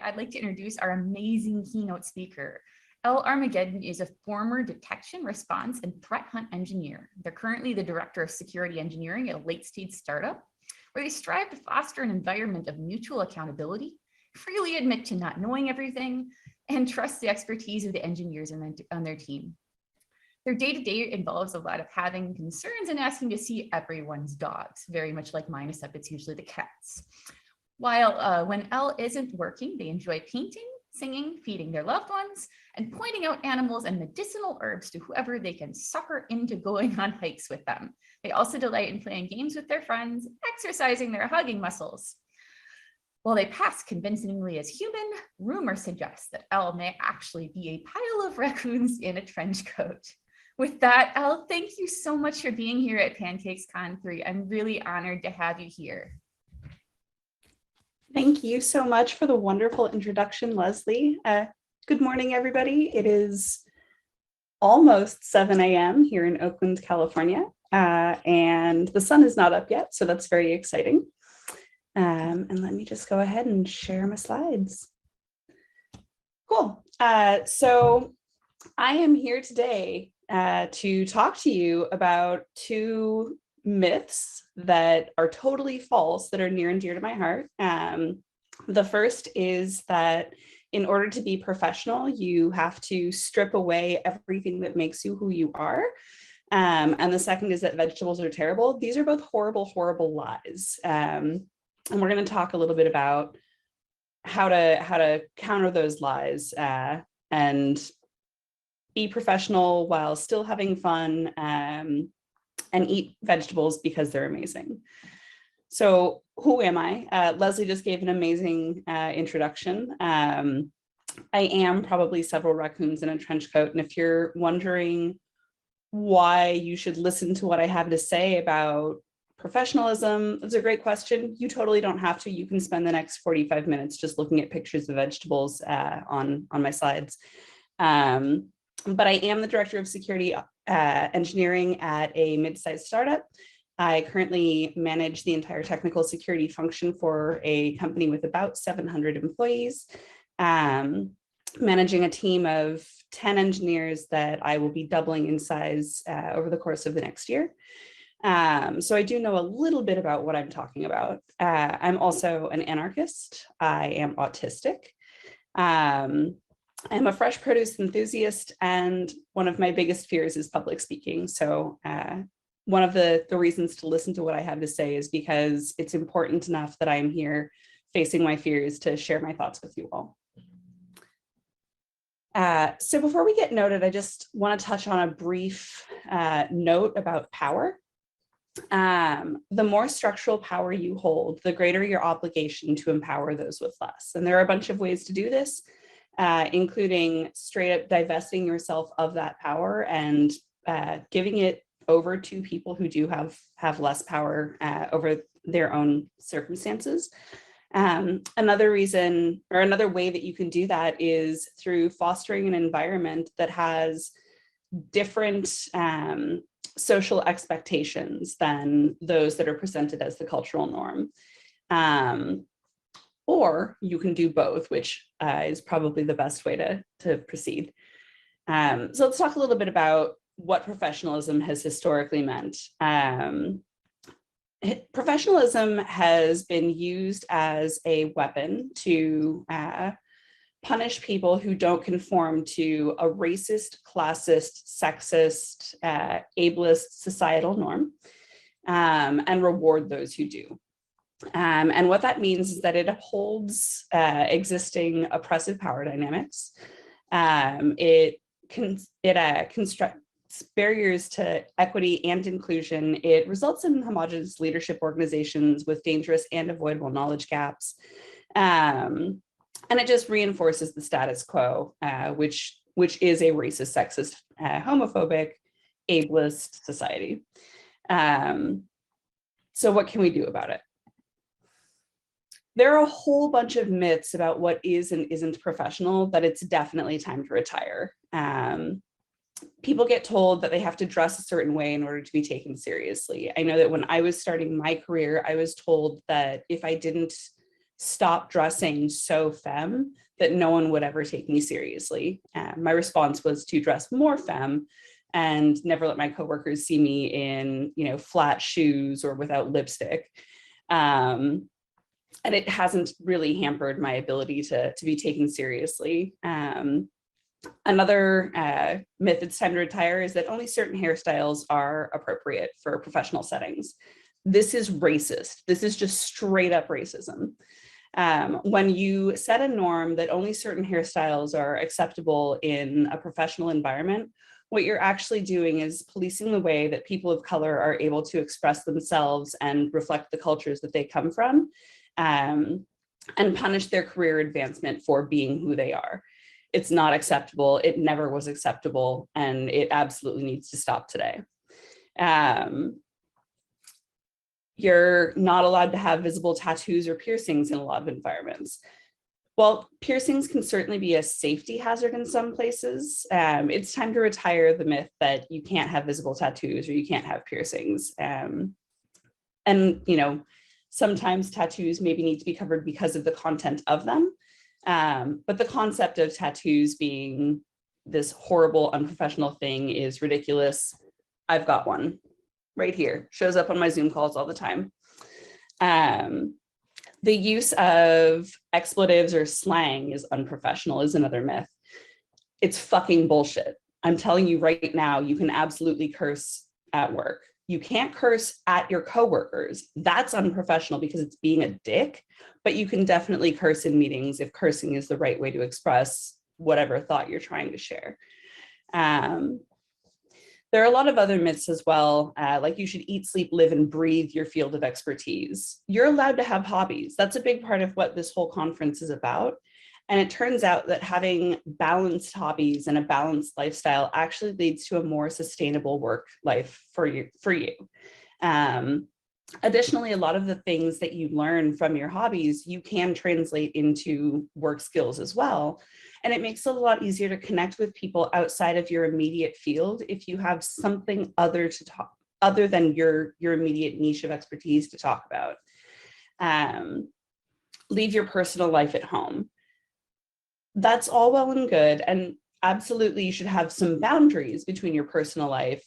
I'd like to introduce our amazing keynote speaker. Elle Armageddon is a former detection, response, and threat hunt engineer. They're currently the director of security engineering at a late-stage startup, where they strive to foster an environment of mutual accountability, freely admit to not knowing everything, and trust the expertise of the engineers on their team. Their day-to-day involves a lot of having concerns and asking to see everyone's dogs, very much like mine, except it's usually the cats. While when Elle isn't working, they enjoy painting, singing, feeding their loved ones, and pointing out animals and medicinal herbs to whoever they can sucker into going on hikes with them. They also delight in playing games with their friends, exercising their hugging muscles. While they pass convincingly as human, rumor suggests that Elle may actually be a pile of raccoons in a trench coat. With that, Elle, thank you so much for being here at PancakesCon 3. I'm really honored to have you here. Thank you so much for the wonderful introduction, Leslie. Good morning, everybody. It is almost 7 a.m. here in Oakland, California, and the sun is not up yet, so that's very exciting. And let me just go ahead and share my slides. Cool. So I am here today to talk to you about two myths that are totally false that are near and dear to my heart. The first is that in order to be professional, you have to strip away everything that makes you who you are. And the second is that vegetables are terrible. These are both horrible, horrible lies. And we're going to talk a little bit about how to counter those lies and be professional while still having fun, and eat vegetables because they're amazing. So who am I? Leslie just gave an amazing introduction. I am probably several raccoons in a trench coat. And if you're wondering why you should listen to what I have to say about professionalism, that's a great question. You totally don't have to. You can spend the next 45 minutes just looking at pictures of vegetables on my slides. But I am the director of security engineering at a mid-sized startup. I currently manage the entire technical security function for a company with about 700 employees, managing a team of 10 engineers that I will be doubling in size over the course of the next year. So I do know a little bit about what I'm talking about. I'm also an anarchist. I am autistic. I'm a fresh produce enthusiast, and one of my biggest fears is public speaking. So one of the reasons to listen to what I have to say is because it's important enough that I'm here facing my fears to share my thoughts with you all. So before we get noted, I just want to touch on a brief note about power. The more structural power you hold, the greater your obligation to empower those with less. And there are a bunch of ways to do this, including straight up divesting yourself of that power and giving it over to people who do have less power over their own circumstances. Another reason, or another way that you can do that, is through fostering an environment that has different social expectations than those that are presented as the cultural norm. Or you can do both, which is probably the best way to proceed. So let's talk a little bit about what professionalism has historically meant. Professionalism has been used as a weapon to punish people who don't conform to a racist, classist, sexist, ableist societal norm, and reward those who do. And what that means is that it upholds existing oppressive power dynamics. It constructs barriers to equity and inclusion. It results in homogenous leadership organizations with dangerous and avoidable knowledge gaps. And it just reinforces the status quo, which is a racist, sexist, homophobic, ableist society. So what can we do about it? There are a whole bunch of myths about what is and isn't professional, but it's definitely time to retire. People get told that they have to dress a certain way in order to be taken seriously. I know that when I was starting my career, I was told that if I didn't stop dressing so femme that no one would ever take me seriously. My response was to dress more femme and never let my coworkers see me in, flat shoes or without lipstick. And it hasn't really hampered my ability to be taken seriously. Another myth it's time to retire is that only certain hairstyles are appropriate for professional settings. This is racist. This is just straight up racism. When you set a norm that only certain hairstyles are acceptable in a professional environment, what you're actually doing is policing the way that people of color are able to express themselves and reflect the cultures that they come from, and punish their career advancement for being who they are. It's not acceptable. It never was acceptable, and it absolutely needs to stop today. You're not allowed to have visible tattoos or piercings in a lot of environments. While piercings can certainly be a safety hazard in some places, it's time to retire the myth that you can't have visible tattoos or you can't have piercings. And sometimes tattoos maybe need to be covered because of the content of them. But the concept of tattoos being this horrible, unprofessional thing is ridiculous. I've got one right here, shows up on my Zoom calls all the time. The use of expletives or slang is unprofessional is another myth. It's fucking bullshit. I'm telling you right now, you can absolutely curse at work. You can't curse at your coworkers. That's unprofessional because it's being a dick, but you can definitely curse in meetings if cursing is the right way to express whatever thought you're trying to share. There are a lot of other myths as well, like you should eat, sleep, live, and breathe your field of expertise. You're allowed to have hobbies. That's a big part of what this whole conference is about. And it turns out that having balanced hobbies and a balanced lifestyle actually leads to a more sustainable work life for you. Additionally, a lot of the things that you learn from your hobbies, you can translate into work skills as well. And it makes it a lot easier to connect with people outside of your immediate field if you have something other than your immediate niche of expertise to talk about. Leave your personal life at home. That's all well and good. And absolutely, you should have some boundaries between your personal life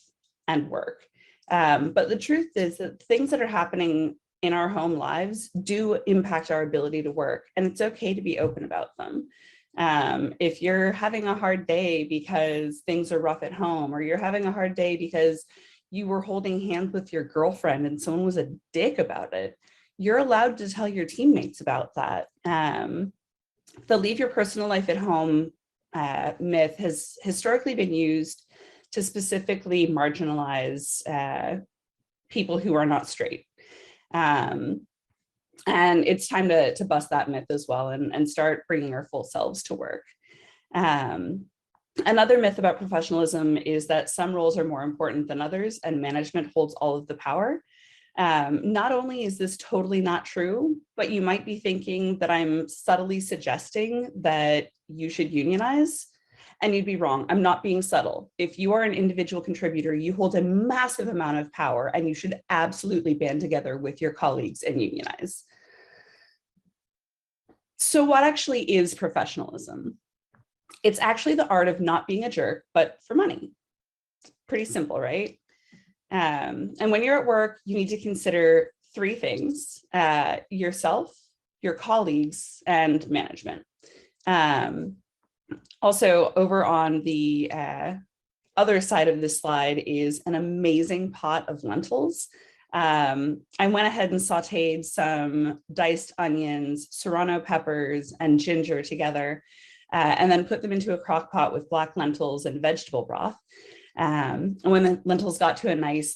and work. But the truth is that things that are happening in our home lives do impact our ability to work, and it's okay to be open about them. If you're having a hard day because things are rough at home, or you're having a hard day because you were holding hands with your girlfriend and someone was a dick about it, you're allowed to tell your teammates about that. The leave your personal life at home myth has historically been used to specifically marginalize people who are not straight. And it's time to bust that myth as well and start bringing our full selves to work. Another myth about professionalism is that some roles are more important than others and management holds all of the power. Not only is this totally not true, but you might be thinking that I'm subtly suggesting that you should unionize, and you'd be wrong. I'm not being subtle. If you are an individual contributor, you hold a massive amount of power and you should absolutely band together with your colleagues and unionize. So what actually is professionalism? It's actually the art of not being a jerk, but for money. Pretty simple, right? And when you're at work, you need to consider three things: yourself, your colleagues, and management. Also, over on the other side of this slide is an amazing pot of lentils. I went ahead and sauteed some diced onions, serrano peppers, and ginger together, and then put them into a crock pot with black lentils and vegetable broth. And when the lentils got to a nice,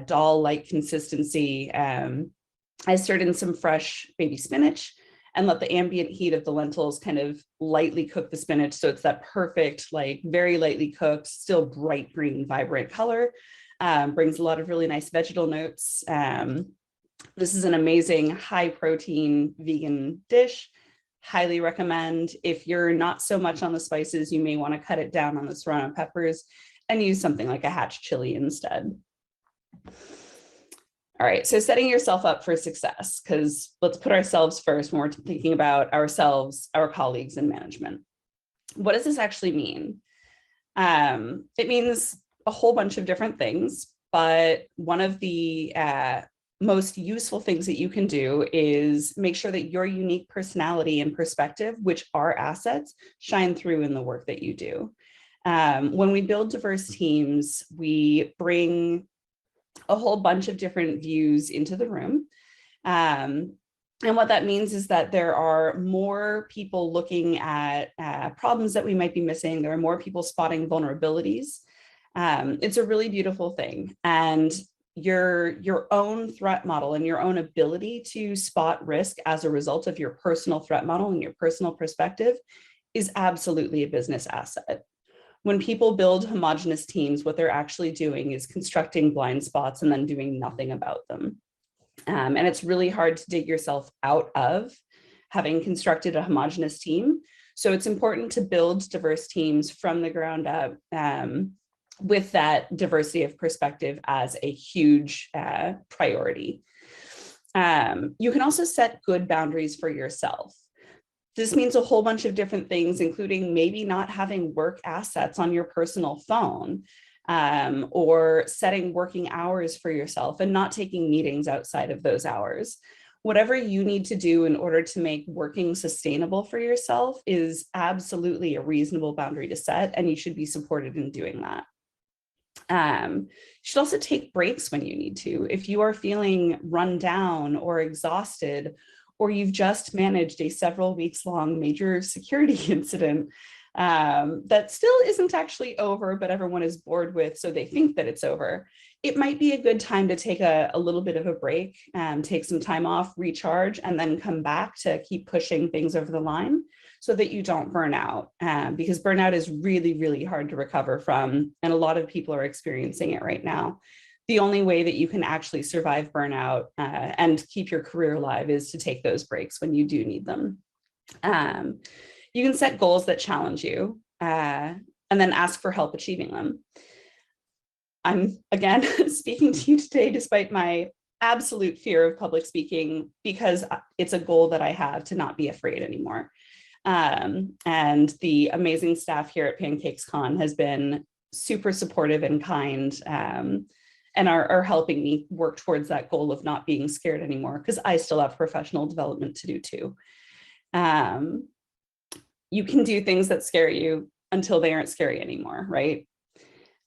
dal-like consistency, I stirred in some fresh baby spinach and let the ambient heat of the lentils kind of lightly cook the spinach. So it's that perfect, very lightly cooked, still bright green, vibrant color. Brings a lot of really nice vegetal notes. This is an amazing high protein vegan dish. Highly recommend. If you're not so much on the spices, you may want to cut it down on the serrano peppers and use something like a hatch chili instead. All right, so setting yourself up for success, because let's put ourselves first when we're thinking about ourselves, our colleagues, and management. What does this actually mean? It means a whole bunch of different things, but one of the most useful things that you can do is make sure that your unique personality and perspective, which are assets, shine through in the work that you do. When we build diverse teams, we bring a whole bunch of different views into the room. And what that means is that there are more people looking at problems that we might be missing. There are more people spotting vulnerabilities. It's a really beautiful thing. And your own threat model and your own ability to spot risk as a result of your personal threat model and your personal perspective is absolutely a business asset. When people build homogenous teams, what they're actually doing is constructing blind spots and then doing nothing about them. And it's really hard to dig yourself out of having constructed a homogenous team. So it's important to build diverse teams from the ground up with that diversity of perspective as a huge priority. You can also set good boundaries for yourself. This means a whole bunch of different things, including maybe not having work assets on your personal phone, or setting working hours for yourself and not taking meetings outside of those hours. Whatever you need to do in order to make working sustainable for yourself is absolutely a reasonable boundary to set, and you should be supported in doing that. You should also take breaks when you need to. If you are feeling run down or exhausted, or you've just managed a several weeks long major security incident that still isn't actually over, but everyone is bored with, so they think that it's over, it might be a good time to take a little bit of a break, take some time off, recharge, and then come back to keep pushing things over the line so that you don't burn out, because burnout is really, really hard to recover from, and a lot of people are experiencing it right now. The only way that you can actually survive burnout and keep your career alive is to take those breaks when you do need them. You can set goals that challenge you and then ask for help achieving them. I'm, again, speaking to you today despite my absolute fear of public speaking, because it's a goal that I have to not be afraid anymore. And the amazing staff here at PancakesCon has been super supportive and kind, and are helping me work towards that goal of not being scared anymore, because I still have professional development to do too. You can do things that scare you until they aren't scary anymore, right?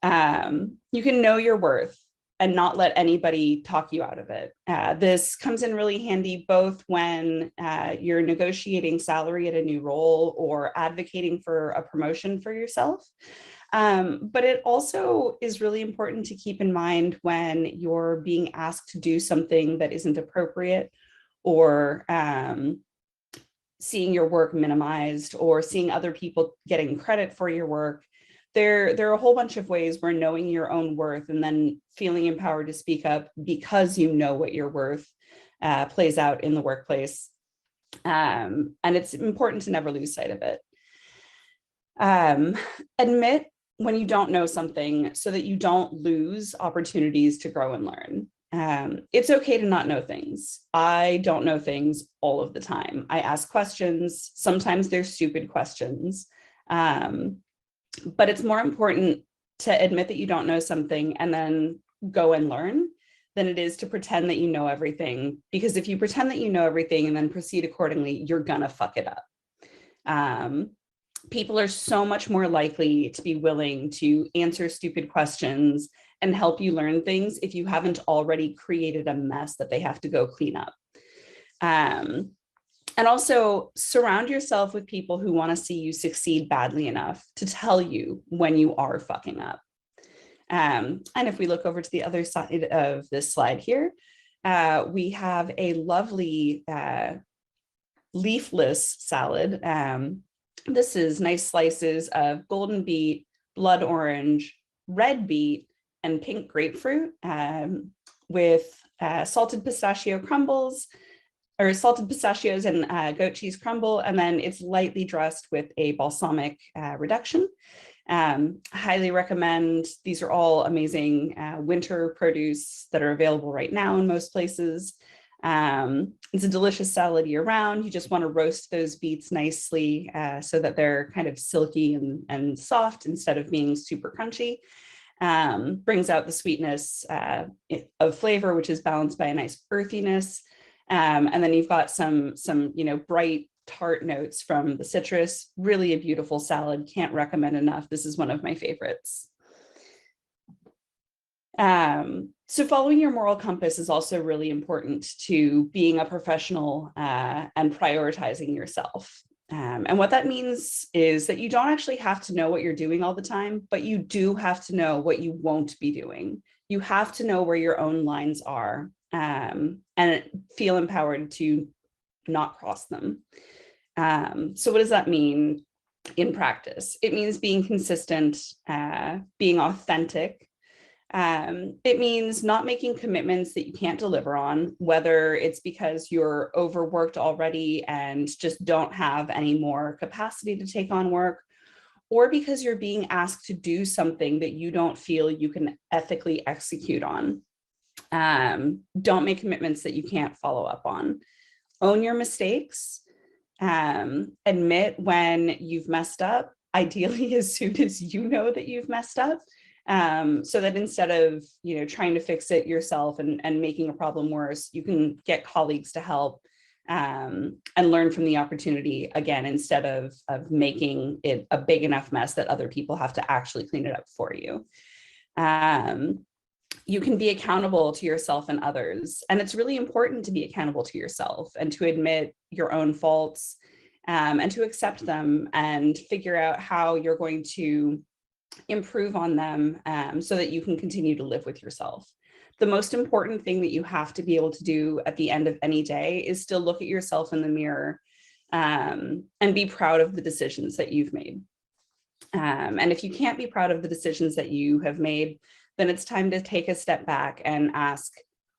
You can know your worth and not let anybody talk you out of it. This comes in really handy both when you're negotiating salary at a new role or advocating for a promotion for yourself. But it also is really important to keep in mind when you're being asked to do something that isn't appropriate, or seeing your work minimized, or seeing other people getting credit for your work. There are a whole bunch of ways where knowing your own worth and then feeling empowered to speak up because you know what you're worth plays out in the workplace. And it's important to never lose sight of it. Admit when you don't know something so that you don't lose opportunities to grow and learn. It's okay to not know things. I don't know things all of the time. I ask questions. Sometimes they're stupid questions. But it's more important to admit that you don't know something and then go and learn than it is to pretend that you know everything. Because if you pretend that you know everything and then proceed accordingly, you're gonna fuck it up. People are so much more likely to be willing to answer stupid questions and help you learn things if you haven't already created a mess that they have to go clean up. And also surround yourself with people who want to see you succeed badly enough to tell you when you are fucking up. And if we look over to the other side of this slide here, we have a lovely leafless salad. This is nice slices of golden beet, blood orange, red beet, and pink grapefruit with salted pistachio crumbles, or salted pistachios and goat cheese crumble, and then it's lightly dressed with a balsamic reduction. Highly recommend. These are all amazing winter produce that are available right now in most places. It's a delicious salad year round. You just want to roast those beets nicely so that they're kind of silky and soft instead of being super crunchy. Brings out the sweetness of flavor, which is balanced by a nice earthiness. And then you've got some bright tart notes from the citrus. Really a beautiful salad. Can't recommend enough. This is one of my favorites. So following your moral compass is also really important to being a professional and prioritizing yourself. And what that means is that you don't actually have to know what you're doing all the time, but you do have to know what you won't be doing. You have to know where your own lines are and feel empowered to not cross them. So what does that mean in practice? It means being consistent, being authentic. It means not making commitments that you can't deliver on, whether it's because you're overworked already and just don't have any more capacity to take on work, or because you're being asked to do something that you don't feel you can ethically execute on. Don't make commitments that you can't follow up on. Own your mistakes. Admit when you've messed up, ideally as soon as you know that you've messed up. So that instead of trying to fix it yourself and making a problem worse, you can get colleagues to help and learn from the opportunity again, instead of making it a big enough mess that other people have to actually clean it up for you. You can be accountable to yourself and others, and it's really important to be accountable to yourself and to admit your own faults and to accept them and figure out how you're going to improve on them so that you can continue to live with yourself. The most important thing that you have to be able to do at the end of any day is still look at yourself in the mirror and be proud of the decisions that you've made. And if you can't be proud of the decisions that you have made, then it's time to take a step back and ask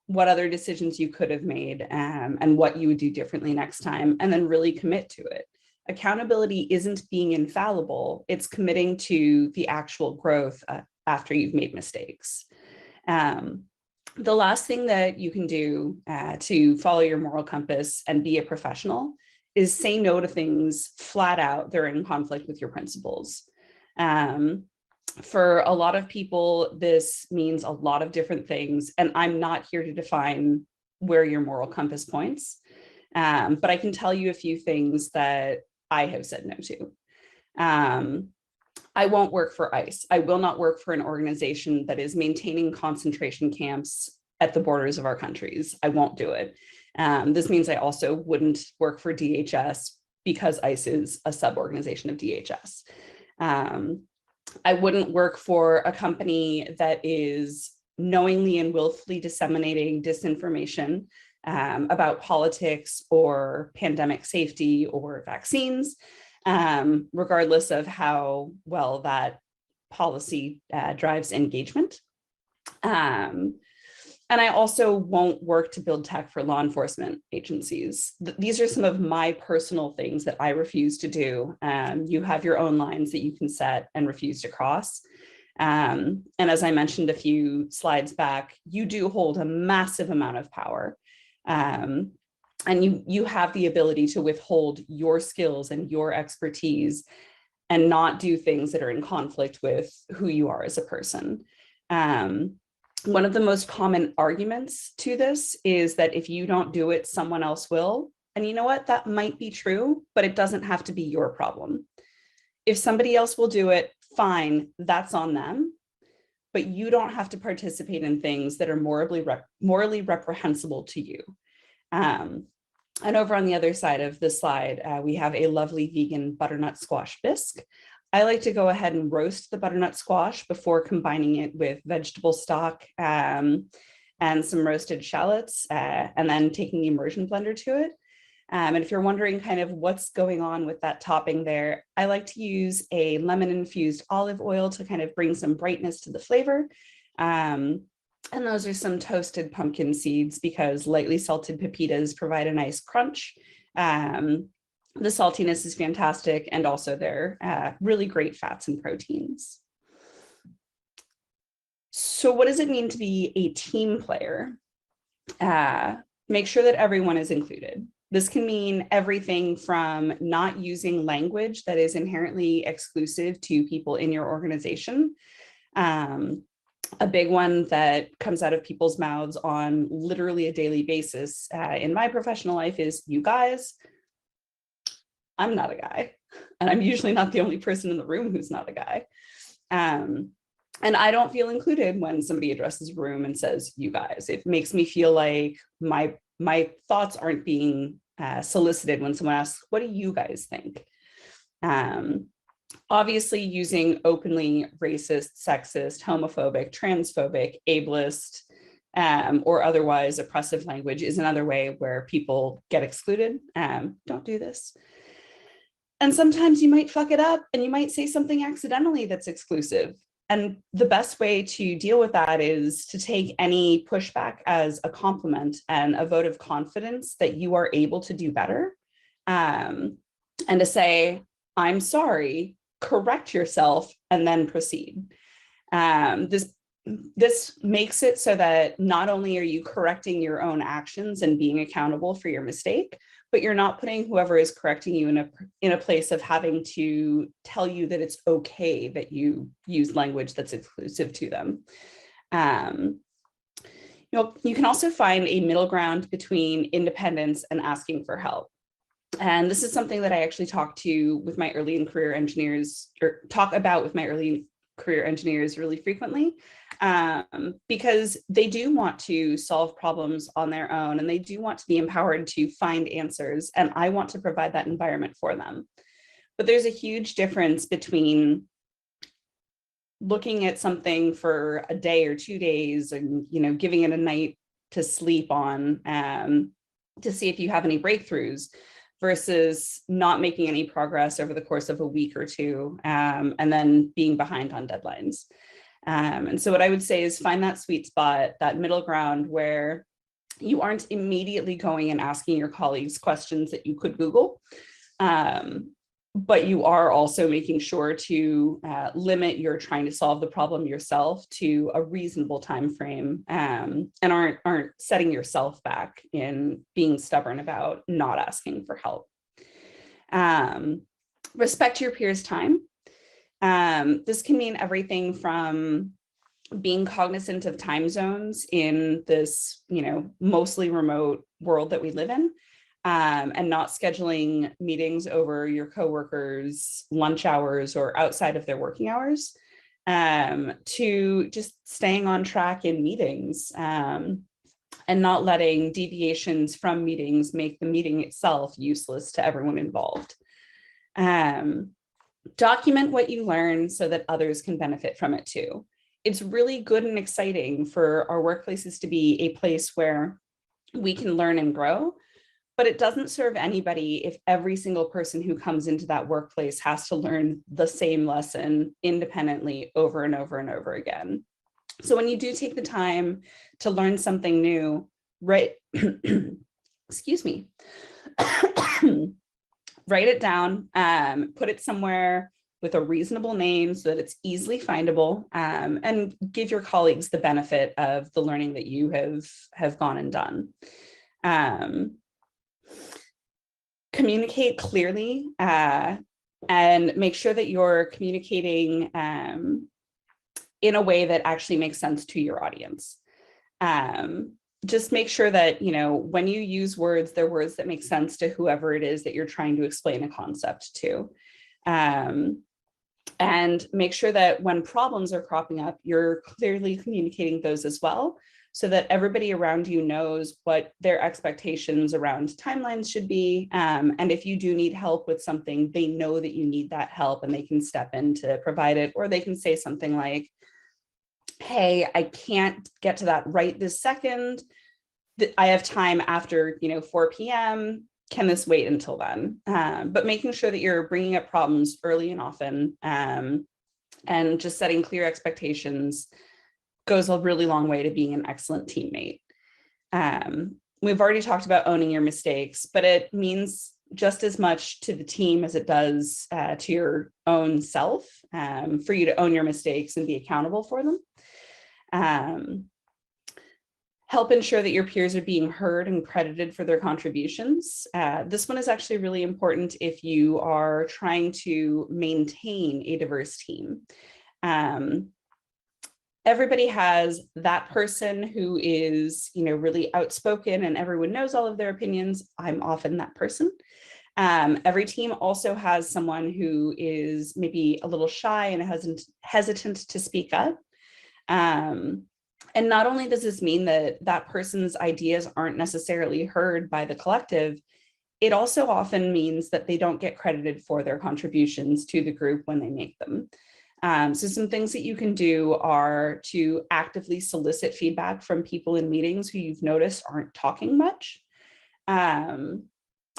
what other decisions you could have made and what you would do differently next time, and then really commit to it. Accountability isn't being infallible, it's committing to the actual growth after you've made mistakes. The last thing that you can do to follow your moral compass and be a professional is say no to things flat out that are in conflict with your principles. For a lot of people, this means a lot of different things, and I'm not here to define where your moral compass points, but I can tell you a few things that I have said no to. I won't work for ICE. I will not work for an organization that is maintaining concentration camps at the borders of our countries. I won't do it. This means I also wouldn't work for DHS because ICE is a sub-organization of DHS. I wouldn't work for a company that is knowingly and willfully disseminating disinformation about politics or pandemic safety or vaccines, regardless of how well that policy drives engagement. And I also won't work to build tech for law enforcement agencies. These are some of my personal things that I refuse to do. You have your own lines that you can set and refuse to cross. And as I mentioned a few slides back, you do hold a massive amount of power. And you have the ability to withhold your skills and your expertise and not do things that are in conflict with who you are as a person. One of the most common arguments to this is that if you don't do it, someone else will. And you know what? That might be true, but it doesn't have to be your problem. If somebody else will do it, fine, that's on them. But you don't have to participate in things that are morally reprehensible to you. And over on the other side of the slide, we have a lovely vegan butternut squash bisque. I like to go ahead and roast the butternut squash before combining it with vegetable stock and some roasted shallots, and then taking the immersion blender to it. And if you're wondering kind of what's going on with that topping there, I like to use a lemon-infused olive oil to kind of bring some brightness to the flavor. And those are some toasted pumpkin seeds because lightly salted pepitas provide a nice crunch. The saltiness is fantastic, and also they're really great fats and proteins. So what does it mean to be a team player? Make sure that everyone is included. This can mean everything from not using language that is inherently exclusive to people in your organization. A big one that comes out of people's mouths on literally a daily basis in my professional life is, you guys. I'm not a guy, and I'm usually not the only person in the room who's not a guy. And I don't feel included when somebody addresses a room and says, you guys. It makes me feel like my thoughts aren't being solicited when someone asks, what do you guys think? Obviously, using openly racist, sexist, homophobic, transphobic, ableist, or otherwise oppressive language is another way where people get excluded. Don't do this. And sometimes you might fuck it up and you might say something accidentally that's exclusive. And the best way to deal with that is to take any pushback as a compliment and a vote of confidence that you are able to do better. And to say, I'm sorry, correct yourself, and then proceed. This makes it so that not only are you correcting your own actions and being accountable for your mistake, but you're not putting whoever is correcting you in a place of having to tell you that it's okay that you use language that's exclusive to them. You can also find a middle ground between independence and asking for help. And this is something that I actually talk about with my early career engineers really frequently, because they do want to solve problems on their own, and they do want to be empowered to find answers, and I want to provide that environment for them. But there's a huge difference between looking at something for a day or 2 days and giving it a night to sleep on to see if you have any breakthroughs, versus not making any progress over the course of a week or two, and then being behind on deadlines. And so what I would say is find that sweet spot, that middle ground where you aren't immediately going and asking your colleagues questions that you could Google, but you are also making sure to limit your trying to solve the problem yourself to a reasonable time frame, and aren't setting yourself back in being stubborn about not asking for help. Respect your peers' time. This can mean everything from being cognizant of time zones in this, mostly remote world that we live in, and not scheduling meetings over your coworkers' lunch hours or outside of their working hours, to just staying on track in meetings, and not letting deviations from meetings make the meeting itself useless to everyone involved. Document what you learn so that others can benefit from it too. It's really good and exciting for our workplaces to be a place where we can learn and grow, but it doesn't serve anybody if every single person who comes into that workplace has to learn the same lesson independently over and over and over again. So when you do take the time to learn something new, excuse me, write it down, put it somewhere with a reasonable name so that it's easily findable, and give your colleagues the benefit of the learning that you have gone and done. Communicate clearly, and make sure that you're communicating in a way that actually makes sense to your audience. Just make sure that, when you use words, they're words that make sense to whoever it is that you're trying to explain a concept to. And make sure that when problems are cropping up, you're clearly communicating those as well, so that everybody around you knows what their expectations around timelines should be. And if you do need help with something, they know that you need that help and they can step in to provide it, or they can say something like, hey, I can't get to that right this second. I have time after 4 p.m. Can this wait until then? But making sure that you're bringing up problems early and often, and just setting clear expectations goes a really long way to being an excellent teammate. We've already talked about owning your mistakes, but it means just as much to the team as it does to your own self, for you to own your mistakes and be accountable for them. Help ensure that your peers are being heard and credited for their contributions. This one is actually really important if you are trying to maintain a diverse team. Everybody has that person who is, really outspoken and everyone knows all of their opinions. I'm often that person. Every team also has someone who is maybe a little shy and hesitant to speak up. And not only does this mean that that person's ideas aren't necessarily heard by the collective, it also often means that they don't get credited for their contributions to the group when they make them. So some things that you can do are to actively solicit feedback from people in meetings who you've noticed aren't talking much. And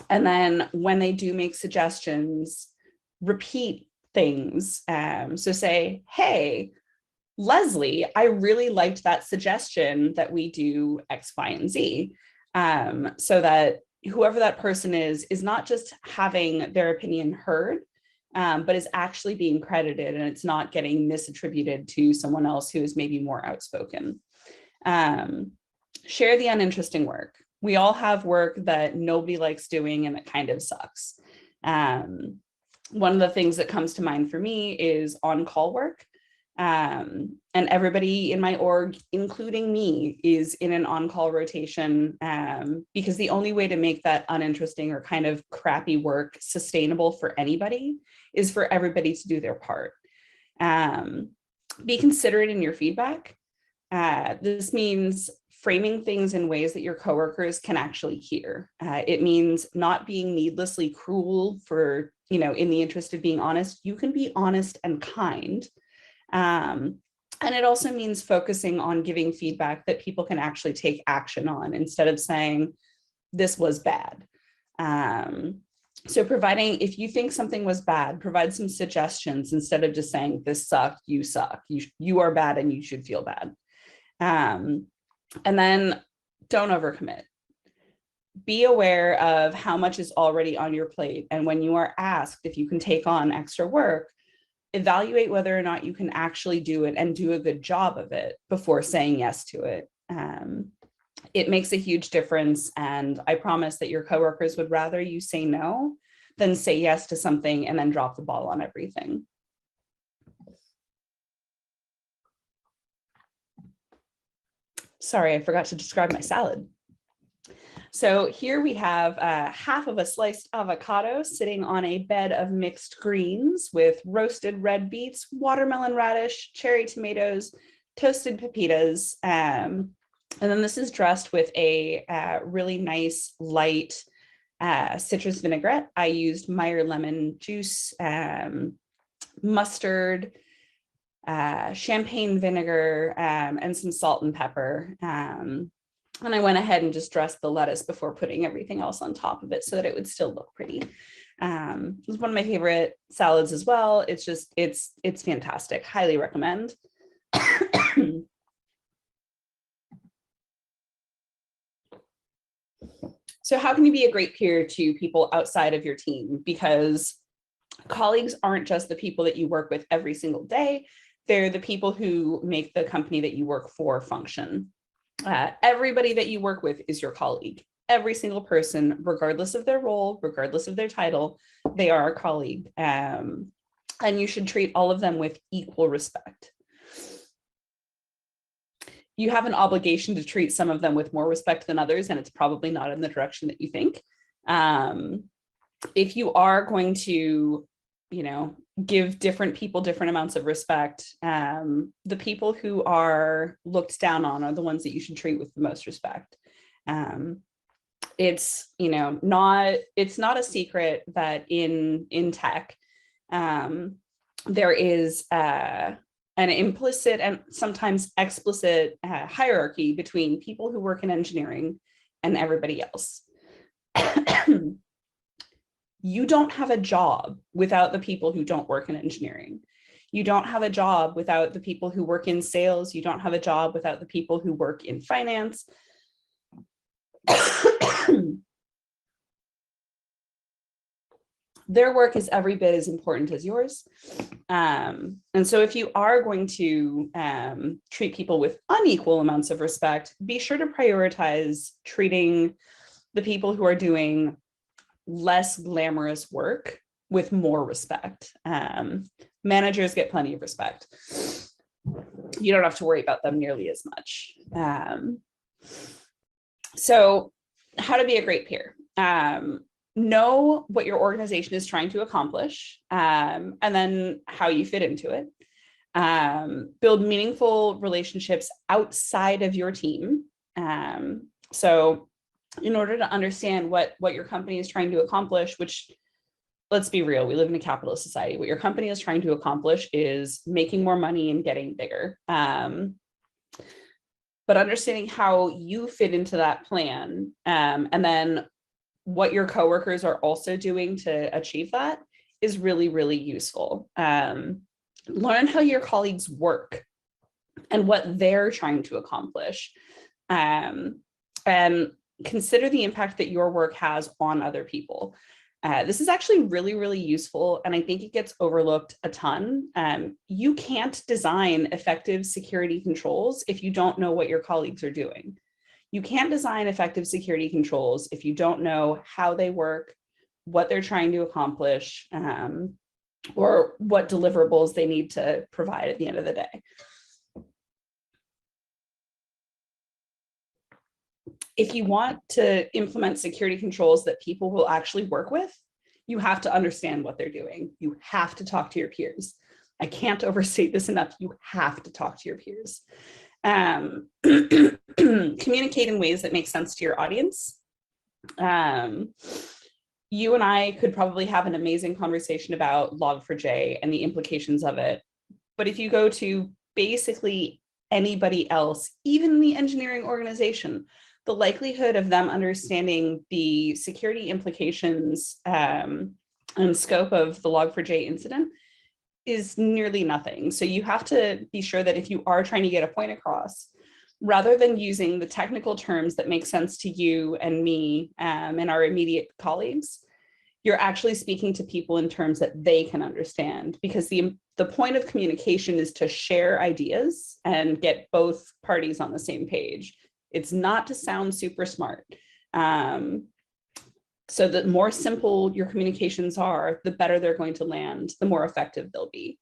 then when they do make suggestions, repeat things. So say, hey, Leslie, I really liked that suggestion that we do X, Y, and Z. So that whoever that person is not just having their opinion heard, but is actually being credited, and it's not getting misattributed to someone else who is maybe more outspoken. Share the uninteresting work. We all have work that nobody likes doing and it kind of sucks. One of the things that comes to mind for me is on-call work. And everybody in my org, including me, is in an on-call rotation, because the only way to make that uninteresting or kind of crappy work sustainable for anybody is for everybody to do their part. Be considerate in your feedback. This means framing things in ways that your coworkers can actually hear. It means not being needlessly cruel for, in the interest of being honest. You can be honest and kind. And it also means focusing on giving feedback that people can actually take action on instead of saying, this was bad. So providing, if you think something was bad, provide some suggestions instead of just saying, this sucked, you suck, you are bad and you should feel bad. And then don't overcommit. Be aware of how much is already on your plate. And when you are asked if you can take on extra work, evaluate whether or not you can actually do it and do a good job of it before saying yes to it. It makes a huge difference. And I promise that your coworkers would rather you say no than say yes to something and then drop the ball on everything. Sorry, I forgot to describe my salad. So here we have half of a sliced avocado sitting on a bed of mixed greens with roasted red beets, watermelon radish, cherry tomatoes, toasted pepitas. And then this is dressed with a really nice light citrus vinaigrette. I used Meyer lemon juice, mustard, champagne vinegar, and some salt and pepper. And I went ahead and just dressed the lettuce before putting everything else on top of it so that it would still look pretty. It's one of my favorite salads as well. It's just, it's fantastic. Highly recommend. So how can you be a great peer to people outside of your team? Because colleagues aren't just the people that you work with every single day. They're the people who make the company that you work for function. Everybody that you work with is your colleague. Every single person, regardless of their role, regardless of their title, they are a colleague. And you should treat all of them with equal respect. You have an obligation to treat some of them with more respect than others, and it's probably not in the direction that you think. If you are going to, give different people different amounts of respect, the people who are looked down on are the ones that you should treat with the most respect. It's not a secret that in tech, there is an implicit and sometimes explicit hierarchy between people who work in engineering and everybody else. You don't have a job without the people who don't work in engineering. You don't have a job without the people who work in sales. You don't have a job without the people who work in finance. their work is every bit as important as yours. And so if you are going to treat people with unequal amounts of respect, be sure to prioritize treating the people who are doing less glamorous work with more respect. Managers get plenty of respect. You don't have to worry about them nearly as much. So how to be a great peer. Know what your organization is trying to accomplish, and then how you fit into it. Build meaningful relationships outside of your team. So in order to understand what your company is trying to accomplish, which, let's be real, we live in a capitalist society. What your company is trying to accomplish is making more money and getting bigger. But understanding how you fit into that plan, and then what your coworkers are also doing to achieve that is really, really useful. Learn how your colleagues work and what they're trying to accomplish. And consider the impact that your work has on other people. This is actually really, really useful, and I think it gets overlooked a ton. You can't design effective security controls if you don't know what your colleagues are doing. You can't design effective security controls if you don't know how they work, what they're trying to accomplish, or what deliverables they need to provide at the end of the day. If you want to implement security controls that people will actually work with, you have to understand what they're doing. You have to talk to your peers. I can't overstate this enough. You have to talk to your peers. Communicate in ways that make sense to your audience. You and I could probably have an amazing conversation about Log4j and the implications of it. But if you go to basically anybody else, even the engineering organization, the likelihood of them understanding the security implications and scope of the Log4j incident is nearly nothing. So you have to be sure that if you are trying to get a point across, rather than using the technical terms that make sense to you and me and our immediate colleagues, you're actually speaking to people in terms that they can understand, because the point of communication is to share ideas and get both parties on the same page. It's not to sound super smart. So the more simple your communications are, the better they're going to land, the more effective they'll be.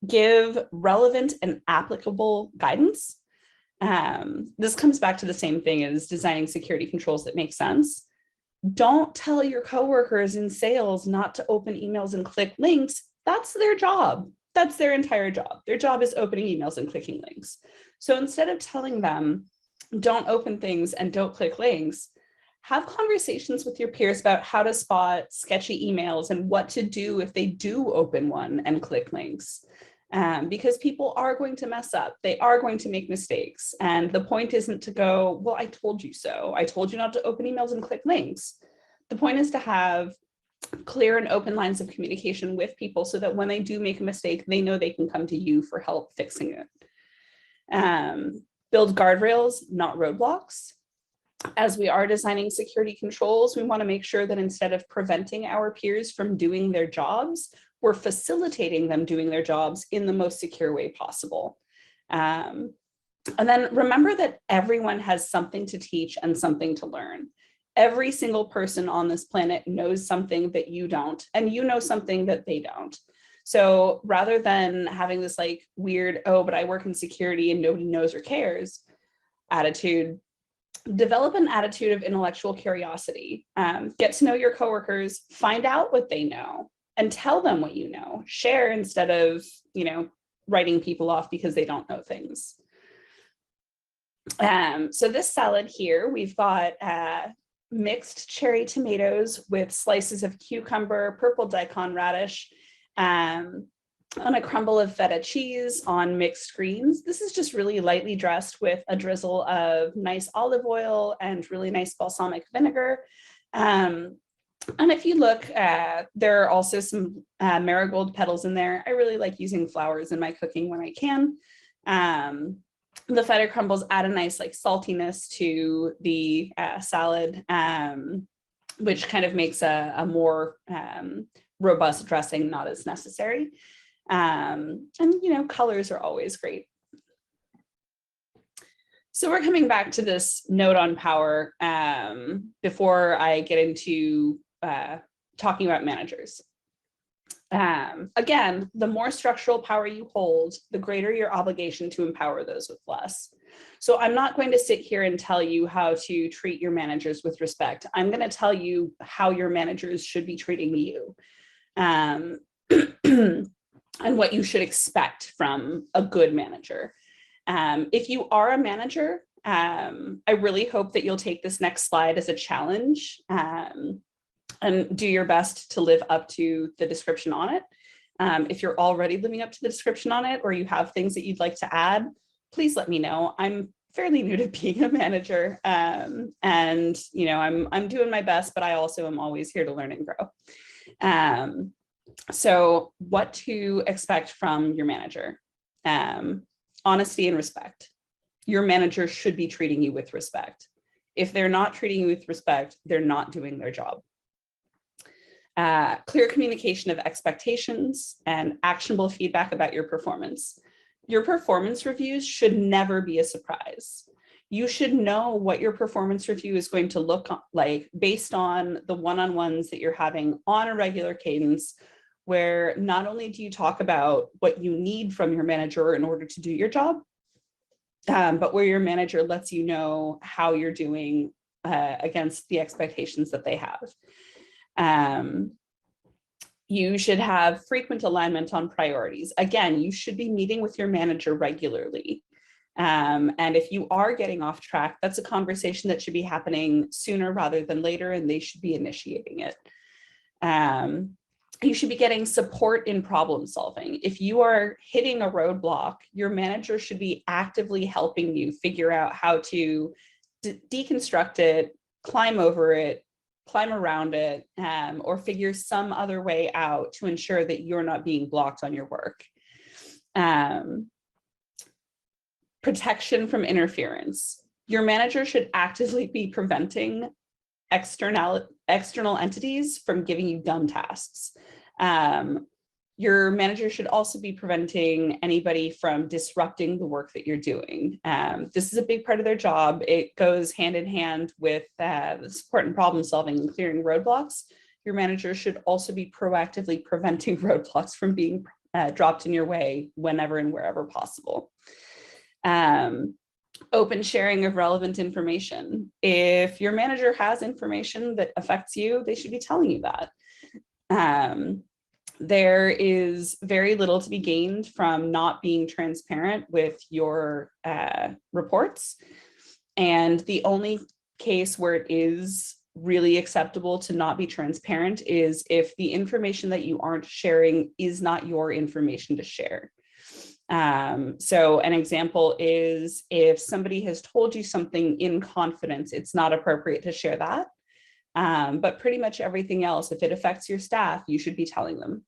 Give relevant and applicable guidance. This comes back to the same thing as designing security controls that make sense. Don't tell your coworkers in sales not to open emails and click links. That's their job. That's their entire job. Their job is opening emails and clicking links. So instead of telling them, don't open things and don't click links, have conversations with your peers about how to spot sketchy emails and what to do if they do open one and click links. Because people are going to mess up. They are going to make mistakes. And the point isn't to go, well, I told you so. I told you not to open emails and click links. The point is to have clear and open lines of communication with people so that when they do make a mistake, they know they can come to you for help fixing it. Build guardrails, not roadblocks. As we are designing security controls, we want to make sure that instead of preventing our peers from doing their jobs, we're facilitating them doing their jobs in the most secure way possible. And then remember that everyone has something to teach and something to learn. Every single person on this planet knows something that you don't, and you know something that they don't. So rather than having this like weird, oh, but I work in security and nobody knows or cares attitude, develop an attitude of intellectual curiosity. Get to know your coworkers, find out what they know, and tell them what you know. Share instead of, writing people off because they don't know things. So this salad here, we've got mixed cherry tomatoes with slices of cucumber, purple daikon radish, on a crumble of feta cheese on mixed greens. This is just really lightly dressed with a drizzle of nice olive oil and really nice balsamic vinegar. And if you look, there are also some marigold petals in there. I really like using flowers in my cooking when I can. The feta crumbles add a nice like saltiness to the salad. which kind of makes a more robust dressing not as necessary. And, colors are always great. So we're coming back to this note on power before I get into talking about managers. Again, the more structural power you hold, the greater your obligation to empower those with less. So I'm not going to sit here and tell you how to treat your managers with respect. I'm going to tell you how your managers should be treating you, and what you should expect from a good manager. If you are a manager, I really hope that you'll take this next slide as a challenge, and do your best to live up to the description on it. If you're already living up to the description on it, or you have things that you'd like to add, please let me know. I'm fairly new to being a manager, and I'm doing my best, but I also am always here to learn and grow. So what to expect from your manager? Honesty and respect. Your manager should be treating you with respect. If they're not treating you with respect, they're not doing their job. Clear communication of expectations and actionable feedback about your performance. Your performance reviews should never be a surprise. You should know what your performance review is going to look like based on the one-on-ones that you're having on a regular cadence, where not only do you talk about what you need from your manager in order to do your job, but where your manager lets you know how you're doing against the expectations that they have. You should have frequent alignment on priorities. Again, you should be meeting with your manager regularly. And if you are getting off track, that's a conversation that should be happening sooner rather than later, and they should be initiating it. You should be getting support in problem solving. If you are hitting a roadblock, your manager should be actively helping you figure out how to deconstruct it, climb over it, climb around it, or figure some other way out to ensure that you're not being blocked on your work. Protection from interference. Your manager should actively be preventing external entities from giving you dumb tasks. Your manager should also be preventing anybody from disrupting the work that you're doing. This is a big part of their job. It goes hand in hand with the support and problem solving and clearing roadblocks. Your manager should also be proactively preventing roadblocks from being dropped in your way whenever and wherever possible. Open sharing of relevant information. If your manager has information that affects you, they should be telling you that. There is very little to be gained from not being transparent with your reports. And the only case where it is really acceptable to not be transparent is if the information that you aren't sharing is not your information to share. So an example is if somebody has told you something in confidence, it's not appropriate to share that. But pretty much everything else, if it affects your staff, you should be telling them.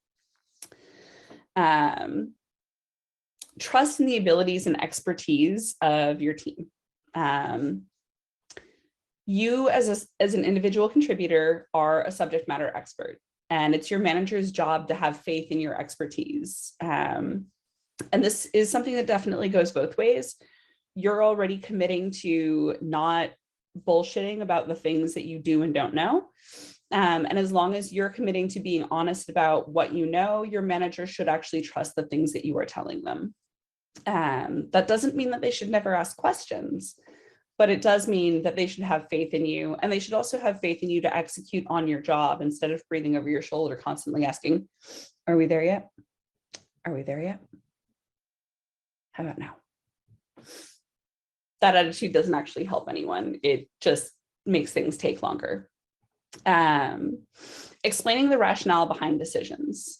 Trust in the abilities and expertise of your team. You as an individual contributor are a subject matter expert, and it's your manager's job to have faith in your expertise. And this is something that definitely goes both ways. You're already committing to not bullshitting about the things that you do and don't know. And as long as you're committing to being honest about what you know, your manager should actually trust the things that you are telling them. That doesn't mean that they should never ask questions, but it does mean that they should have faith in you, and they should also have faith in you to execute on your job instead of breathing over your shoulder, constantly asking, are we there yet? Are we there yet? How about now? That attitude doesn't actually help anyone. It just makes things take longer. Explaining the rationale behind decisions.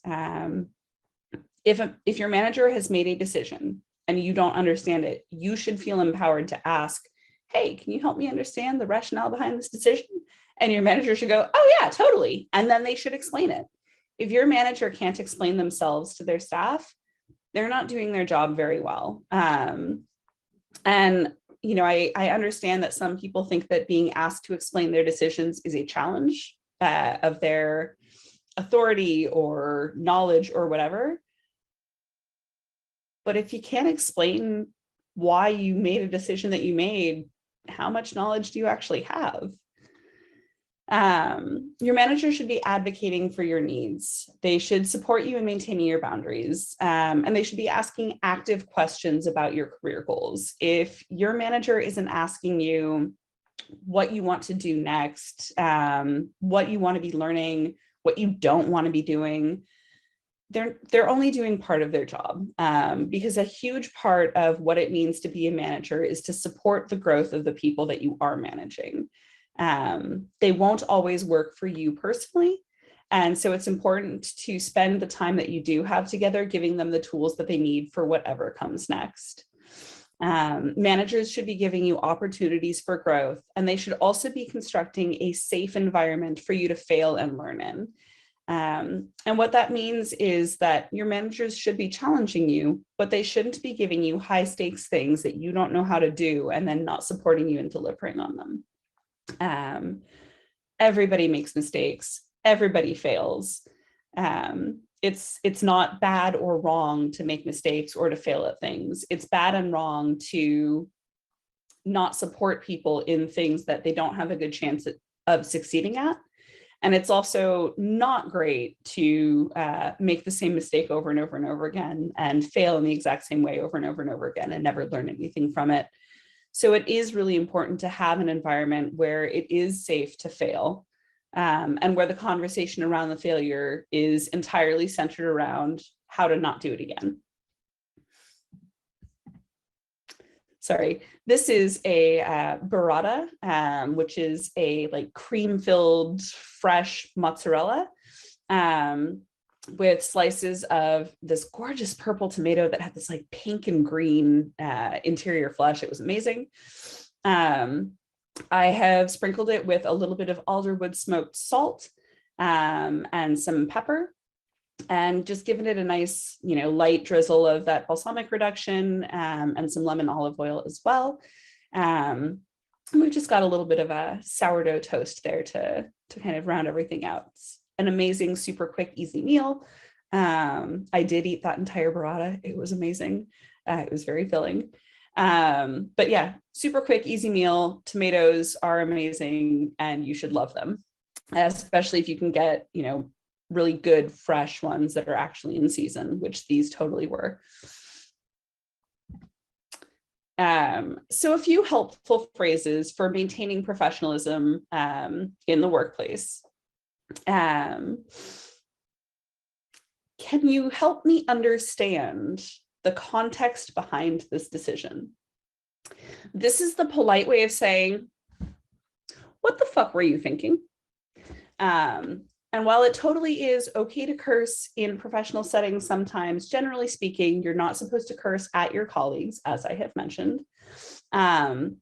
If your manager has made a decision and you don't understand it, you should feel empowered to ask, hey, can you help me understand the rationale behind this decision? And your manager should go, oh yeah, totally. And then they should explain it. If your manager can't explain themselves to their staff, they're not doing their job very well. And I understand that some people think that being asked to explain their decisions is a challenge. of their authority or knowledge or whatever. But if you can't explain why you made a decision that you made, how much knowledge do you actually have? Your manager should be advocating for your needs. They should support you in maintaining your boundaries, and they should be asking active questions about your career goals. If your manager isn't asking you what you want to do next, what you want to be learning, what you don't want to be doing, they're only doing part of their job, because a huge part of what it means to be a manager is to support the growth of the people that you are managing. They won't always work for you personally. And so it's important to spend the time that you do have together, giving them the tools that they need for whatever comes next. Managers should be giving you opportunities for growth, and they should also be constructing a safe environment for you to fail and learn in. And what that means is that your managers should be challenging you, but they shouldn't be giving you high stakes things that you don't know how to do and then not supporting you in delivering on them. Everybody makes mistakes. Everybody fails. It's not bad or wrong to make mistakes or to fail at things. It's bad and wrong to not support people in things that they don't have a good chance of succeeding at. And it's also not great to make the same mistake over and over and over again and fail in the exact same way over and over and over again and never learn anything from it. So it is really important to have an environment where it is safe to fail, and where the conversation around the failure is entirely centered around how to not do it again. Sorry, this is a burrata, which is a like cream-filled fresh mozzarella with slices of this gorgeous purple tomato that had this like pink and green interior flesh. It was amazing. I have sprinkled it with a little bit of alderwood smoked salt and some pepper, and just given it a nice, light drizzle of that balsamic reduction, and some lemon olive oil as well. We've just got a little bit of a sourdough toast there to kind of round everything out. It's an amazing, super quick, easy meal. I did eat that entire burrata. It was amazing. It was very filling. But yeah, super quick, easy meal. Tomatoes are amazing and you should love them, especially if you can get, really good fresh ones that are actually in season, which these totally were. So a few helpful phrases for maintaining professionalism in the workplace. Can you help me understand the context behind this decision? This is the polite way of saying, what the fuck were you thinking? And while it totally is okay to curse in professional settings sometimes, generally speaking, you're not supposed to curse at your colleagues, as I have mentioned. And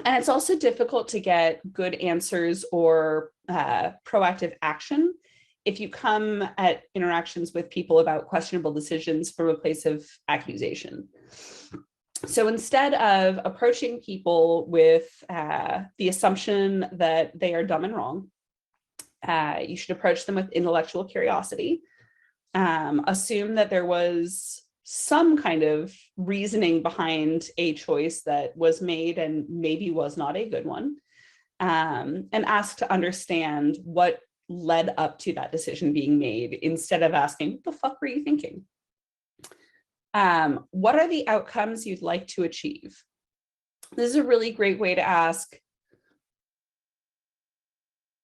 it's also difficult to get good answers or proactive action if you come at interactions with people about questionable decisions from a place of accusation. So instead of approaching people with the assumption that they are dumb and wrong, you should approach them with intellectual curiosity. Assume that there was some kind of reasoning behind a choice that was made and maybe was not a good one, and ask to understand what led up to that decision being made, instead of asking, what the fuck were you thinking? What are the outcomes you'd like to achieve? This is a really great way to ask,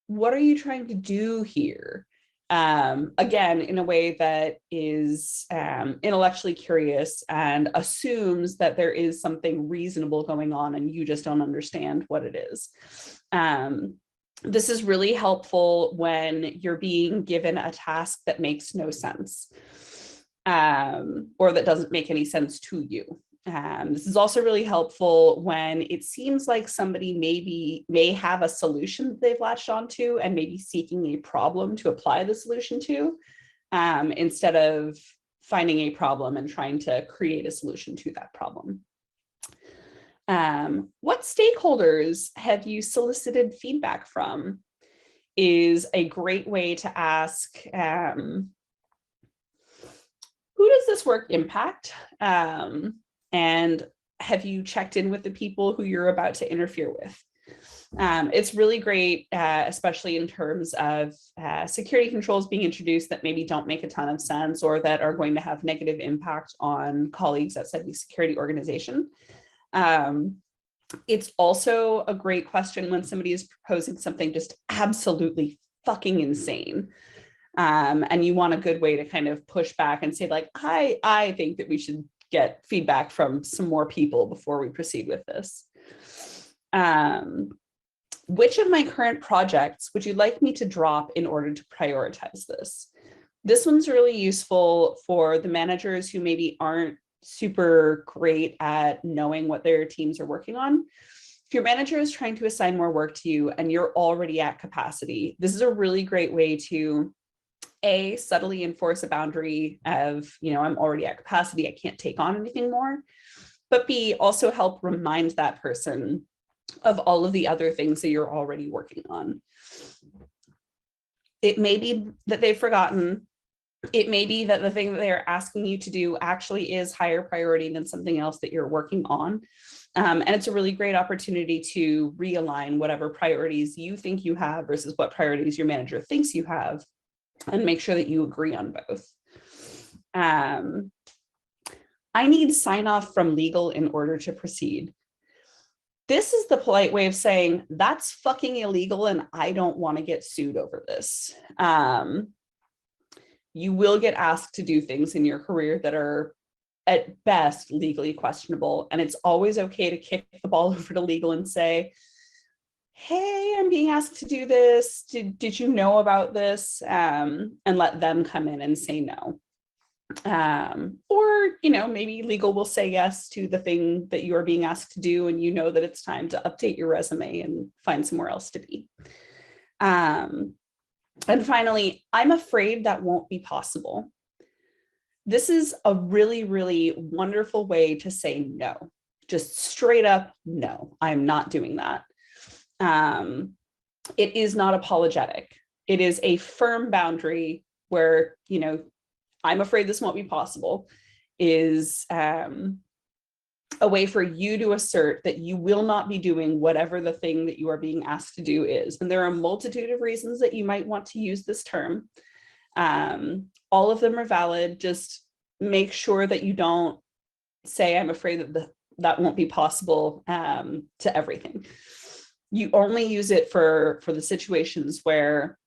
what are you trying to do here? Again, in a way that is intellectually curious and assumes that there is something reasonable going on and you just don't understand what it is. This is really helpful when you're being given a task that makes no sense, or that doesn't make any sense to you. This is also really helpful when it seems like somebody may have a solution that they've latched onto and maybe seeking a problem to apply the solution to, instead of finding a problem and trying to create a solution to that problem. What stakeholders have you solicited feedback from? is a great way to ask, who does this work impact? And have you checked in with the people who you're about to interfere with? It's really great, especially in terms of security controls being introduced that maybe don't make a ton of sense or that are going to have negative impact on colleagues outside the security organization. It's also a great question when somebody is proposing something just absolutely fucking insane. And you want a good way to kind of push back and say, like, I think that we should get feedback from some more people before we proceed with this. Which of my current projects would you like me to drop in order to prioritize this? This one's really useful for the managers who maybe aren't super great at knowing what their teams are working on. If your manager is trying to assign more work to you and you're already at capacity, this is a really great way to A, subtly enforce a boundary of, I'm already at capacity, I can't take on anything more. But B, also help remind that person of all of the other things that you're already working on. It may be that they've forgotten. It may be that the thing that they're asking you to do actually is higher priority than something else that you're working on. And it's a really great opportunity to realign whatever priorities you think you have versus what priorities your manager thinks you have, and make sure that you agree on both. I need sign off from legal in order to proceed. This is the polite way of saying that's fucking illegal and I don't want to get sued over this. You will get asked to do things in your career that are at best legally questionable. And it's always okay to kick the ball over to legal and say, hey, I'm being asked to do this. Did you know about this? And let them come in and say no. Or, maybe legal will say yes to the thing that you are being asked to do, and that it's time to update your resume and find somewhere else to be. And finally, I'm afraid that won't be possible. This is a really, really wonderful way to say no, just straight up no, I'm not doing that. It is not apologetic. It is a firm boundary where, I'm afraid this won't be possible, is a way for you to assert that you will not be doing whatever the thing that you are being asked to do is. And there are a multitude of reasons that you might want to use this term. All of them are valid. Just make sure that you don't say, I'm afraid that that won't be possible to everything. You only use it for the situations where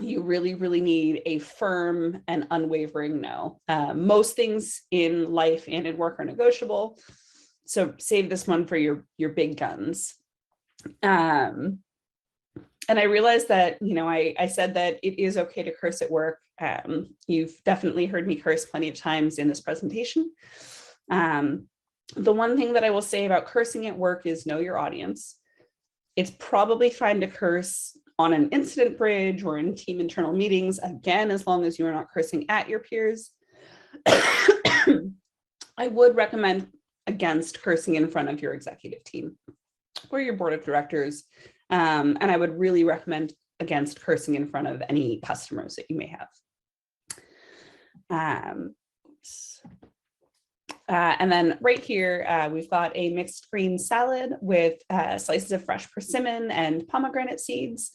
you really, really need a firm and unwavering no. Most things in life and in work are negotiable. So save this one for your big guns. And I realized that, I said that it is okay to curse at work. You've definitely heard me curse plenty of times in this presentation. The one thing that I will say about cursing at work is know your audience. It's probably fine to curse on an incident bridge or in team internal meetings, again, as long as you are not cursing at your peers. I would recommend against cursing in front of your executive team or your board of directors. And I would really recommend against cursing in front of any customers that you may have. And then right here, we've got a mixed green salad with slices of fresh persimmon and pomegranate seeds.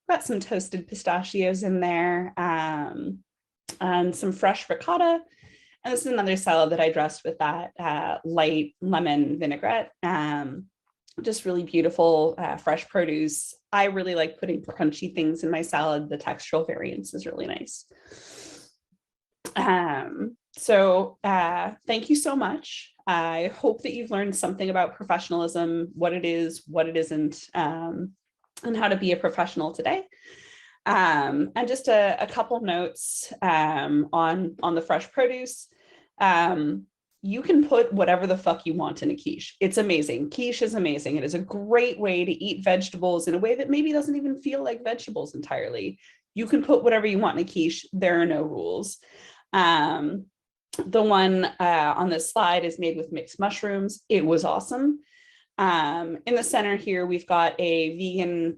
Got some toasted pistachios in there, and some fresh ricotta. And this is another salad that I dressed with that light lemon vinaigrette. Just really beautiful, fresh produce. I really like putting crunchy things in my salad. The textural variance is really nice. So thank you so much. I hope that you've learned something about professionalism, what it is, what it isn't, and how to be a professional today. And just a couple notes on the fresh produce. You can put whatever the fuck you want in a quiche. It's amazing. Quiche is amazing. It is a great way to eat vegetables in a way that maybe doesn't even feel like vegetables entirely. You can put whatever you want in a quiche. There are no rules. The one on this slide is made with mixed mushrooms. It was awesome. In the center here, we've got a vegan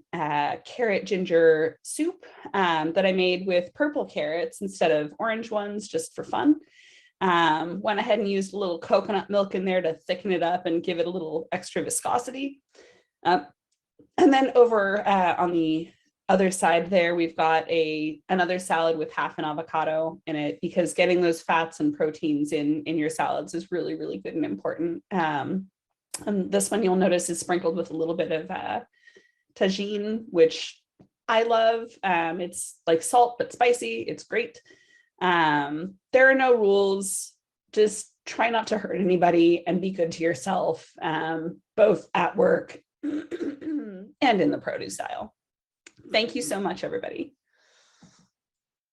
carrot ginger soup that I made with purple carrots instead of orange ones, just for fun. Went ahead and used a little coconut milk in there to thicken it up and give it a little extra viscosity. And then over on the other side there, we've got another salad with half an avocado in it, because getting those fats and proteins in your salads is really, really good and important. And this one you'll notice is sprinkled with a little bit of tagine, which I love. It's like salt, but spicy. It's great. There are no rules. Just try not to hurt anybody and be good to yourself, both at work and in the produce aisle. Thank you so much, everybody.